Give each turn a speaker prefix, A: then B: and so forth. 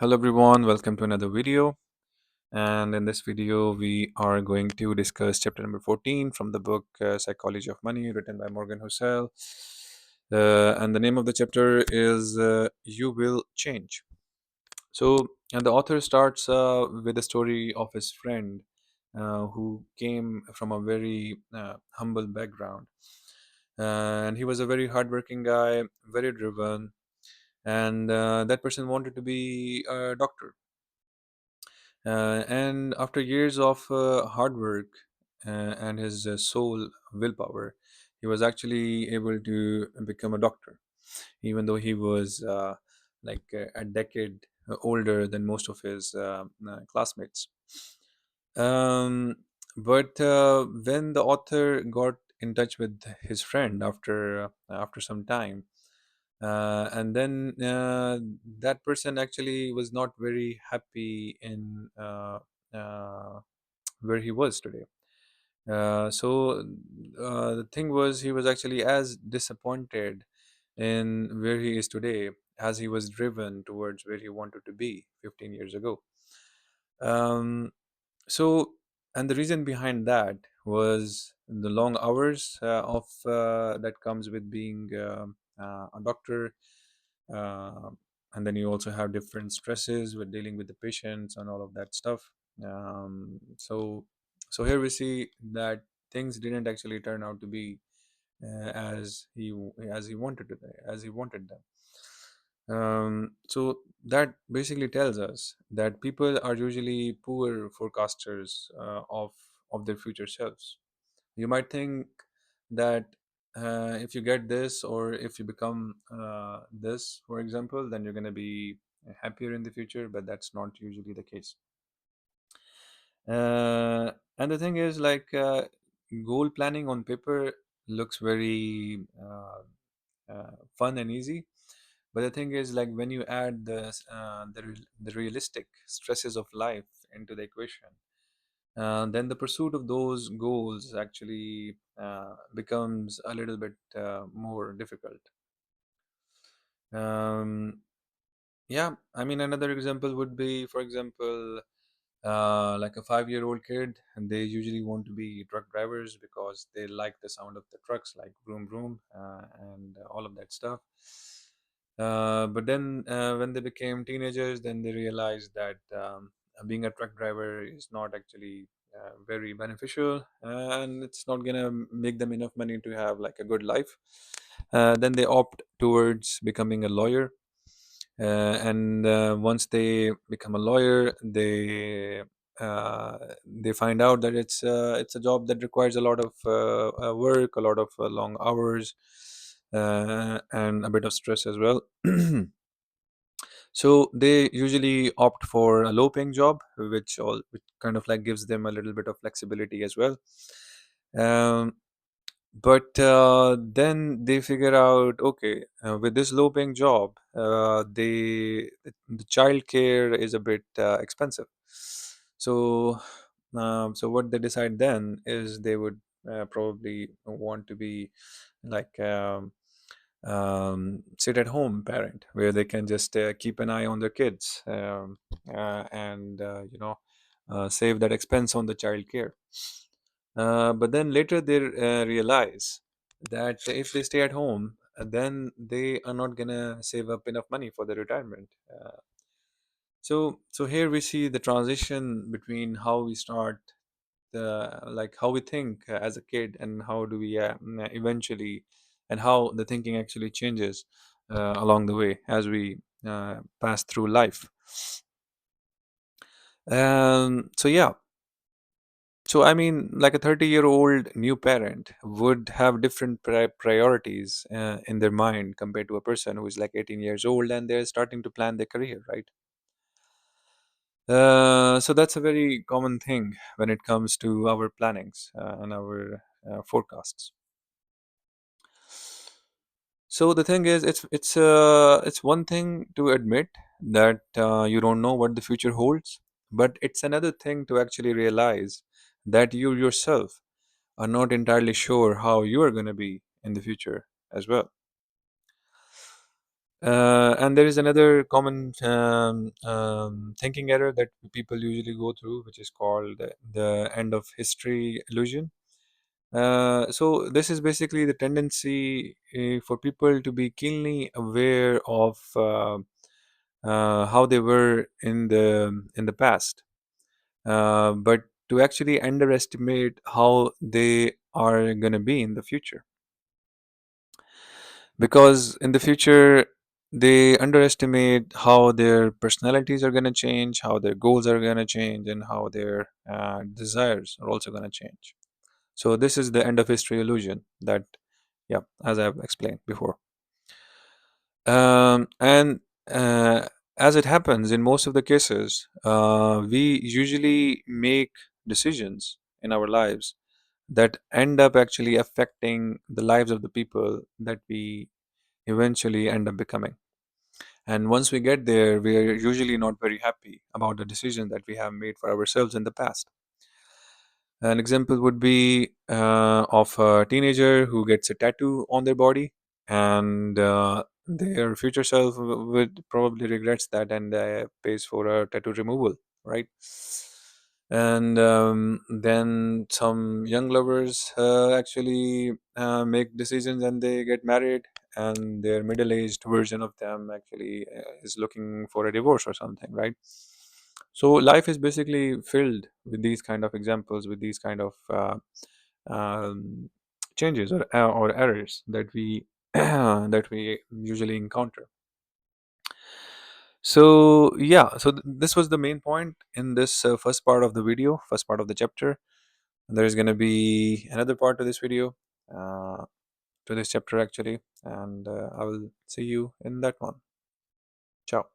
A: Hello everyone, welcome to another video. And in this video, we are going to discuss chapter number 14 from the book Psychology of Money, written by Morgan Housel. And the name of the chapter is You Will Change. And the author starts with a story of his friend who came from a very humble background. And he was a very hardworking guy, very driven, and that person wanted to be a doctor. And after years of hard work and his soul willpower, he was actually able to become a doctor, even though he was a decade older than most of his classmates. Um, but when the author got in touch with his friend after some time, and then that person actually was not very happy in where he was today. So the thing was, he was actually as disappointed in where he is today as he was driven towards where he wanted to be 15 years ago. Um, so, and the reason behind that was the long hours of that comes with being a doctor, uh, and then you also have different stresses with dealing with the patients and all of that stuff. Um, so so here we see that things didn't actually turn out to be as he wanted to as he wanted them. So that basically tells us that people are usually poor forecasters of their future selves. You might think that if you get this, or if you become this, for example, then you're going to be happier in the future, but that's not usually the case. And the thing is, goal planning on paper looks very fun and easy, but the thing is, like, when you add the realistic stresses of life into the equation, then the pursuit of those goals actually becomes a little bit more difficult. Um, yeah, I mean, another example would be, for example, like a 5-year-old kid, and they usually want to be truck drivers because they like the sound of the trucks, like vroom vroom, and all of that stuff. But then when they became teenagers, then they realized that being a truck driver is not actually very beneficial, and it's not gonna make them enough money to have like a good life. Then they opt towards becoming a lawyer, and once they become a lawyer, they find out that it's a job that requires a lot of work, a lot of long hours, and a bit of stress as well. So they usually opt for a low paying job, which kind of like gives them a little bit of flexibility as well. um, but then they figure out, okay, with this low paying job, the child care is a bit expensive. So what they decide then is they would probably want to be like sit at home parent, where they can just keep an eye on their kids, and save that expense on the child care. But then later they realize that if they stay at home, then they are not gonna save up enough money for their retirement. So here we see the transition between how we start, like how we think as a kid, and how do we eventually, and how the thinking actually changes along the way as we pass through life. So yeah, so I mean, like a 30-year-old new parent would have different priorities in their mind compared to a person who is like 18 years old and they're starting to plan their career, right? So that's a very common thing when it comes to our plannings and our forecasts. So the thing is, it's one thing to admit that you don't know what the future holds, but it's another thing to actually realize that you yourself are not entirely sure how you are going to be in the future as well. And there is another common thinking error that people usually go through, which is called the end of history illusion. So this is basically the tendency for people to be keenly aware of how they were in the past, but to actually underestimate how they are going to be in the future. Because in the future, they underestimate how their personalities are going to change, how their goals are going to change, and how their desires are also going to change. So this is the end of history illusion that, yeah, as I've explained before. And uh, as it happens in most of the cases, we usually make decisions in our lives that end up actually affecting the lives of the people that we eventually end up becoming. And once we get there, we are usually not very happy about the decision that we have made for ourselves in the past. An example would be of a teenager who gets a tattoo on their body, and their future self would probably regrets that and pays for a tattoo removal, right? And then some young lovers actually make decisions and they get married, and their middle-aged version of them actually is looking for a divorce or something, right? So life is basically filled with these kind of examples, with these kind of um, changes or errors that we that we usually encounter. So yeah, so this was the main point in this first part of the video, first part of the chapter. There is going to be another part to this video, uh, to this chapter actually, and I will see you in that one. Ciao.